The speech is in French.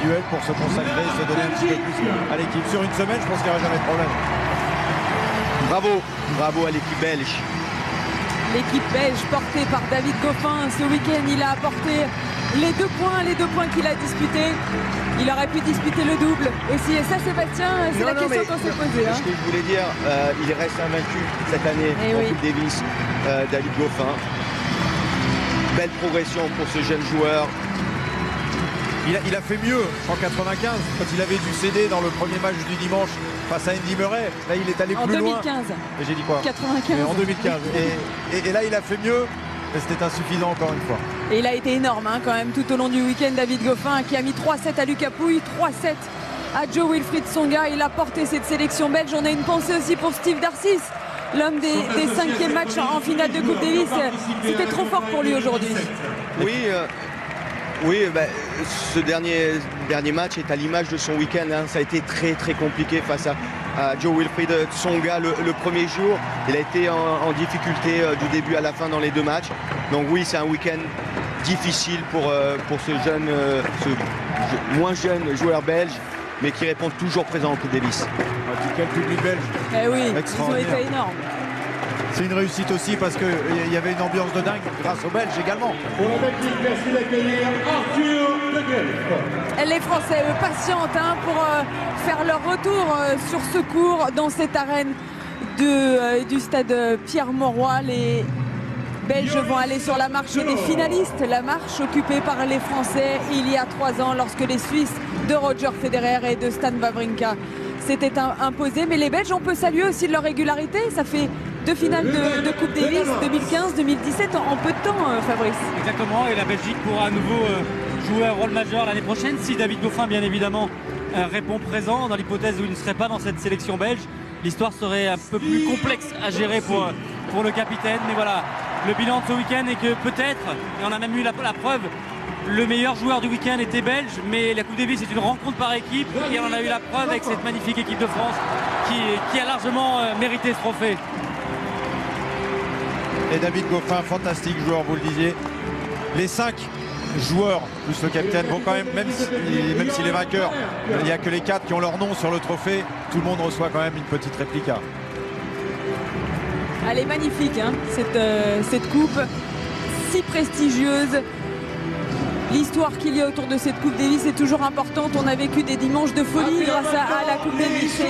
individuelle pour se consacrer et se donner un petit peu plus à l'équipe. Sur une semaine, je pense qu'il n'y aura jamais de problème. Bravo à l'équipe belge. L'équipe belge portée par David Goffin ce week-end, il a apporté les deux points qu'il a disputés. Il aurait pu disputer le double aussi. Et ça, Sébastien, c'est la question qu'on s'est posée. Ce que je voulais dire, il reste invaincu cette année en Coupe Davis, David Goffin. Belle progression pour ce jeune joueur. Il a fait mieux en 95 quand il avait dû céder dans le premier match du dimanche face à Andy Murray. Là, il est allé plus loin. En 2015. Et j'ai dit quoi? 95. En 2015. Et là, il a fait mieux. Mais c'était insuffisant encore une fois. Et il a été énorme quand même tout au long du week-end, David Goffin, qui a mis 3-7 à Lucas Pouille, 3-7 à Joe Wilfried Tsonga. Il a porté cette sélection belge. On a une pensée aussi pour Steve Darcis, l'homme des 5e matchs en finale de Coupe Davis. C'était trop fort pour lui aujourd'hui. Oui, ce dernier match est à l'image de son week-end. Ça a été très compliqué face à Joe Wilfried Tsonga le premier jour. Il a été en difficulté du début à la fin dans les deux matchs. Donc oui, c'est un week-end difficile pour ce moins jeune joueur belge, mais qui répond toujours présent en Coupe Davis. Quel public belge. Eh oui, ils ont été énormes. C'est une réussite aussi parce qu'il y avait une ambiance de dingue grâce aux Belges également. Pour la Belgique, merci d'accueillir Arthur De Guelph. Les Français patientent pour faire leur retour sur ce cours dans cette arène du stade Pierre-Mauroy. Les Belges vont aller sur la marche des finalistes, la marche occupée par les Français il y a 3 ans lorsque les Suisses de Roger Federer et de Stan Wawrinka s'étaient imposés. Mais les Belges, on peut saluer aussi de leur régularité. Ça fait 2 finales de Coupe Davis, 2015-2017 en peu de temps, Fabrice. Exactement, et la Belgique pourra à nouveau jouer un rôle majeur l'année prochaine si David Goffin, bien évidemment, répond présent. Dans l'hypothèse où il ne serait pas dans cette sélection belge, l'histoire serait un peu plus complexe à gérer pour le capitaine. Mais voilà, le bilan de ce week-end est que peut-être, et on a même eu la preuve, le meilleur joueur du week-end était belge, mais la Coupe Davis est une rencontre par équipe et on en a eu la preuve avec cette magnifique équipe de France qui a largement mérité ce trophée. Et David Goffin, fantastique joueur, vous le disiez. Les 5 joueurs, plus le capitaine, vont quand même, même s'il est vainqueur, il n'y a que les 4 qui ont leur nom sur le trophée. Tout le monde reçoit quand même une petite réplica. Elle est magnifique, cette coupe, si prestigieuse. L'histoire qu'il y a autour de cette Coupe Davis est toujours importante. On a vécu des dimanches de folie grâce à la Coupe Davis.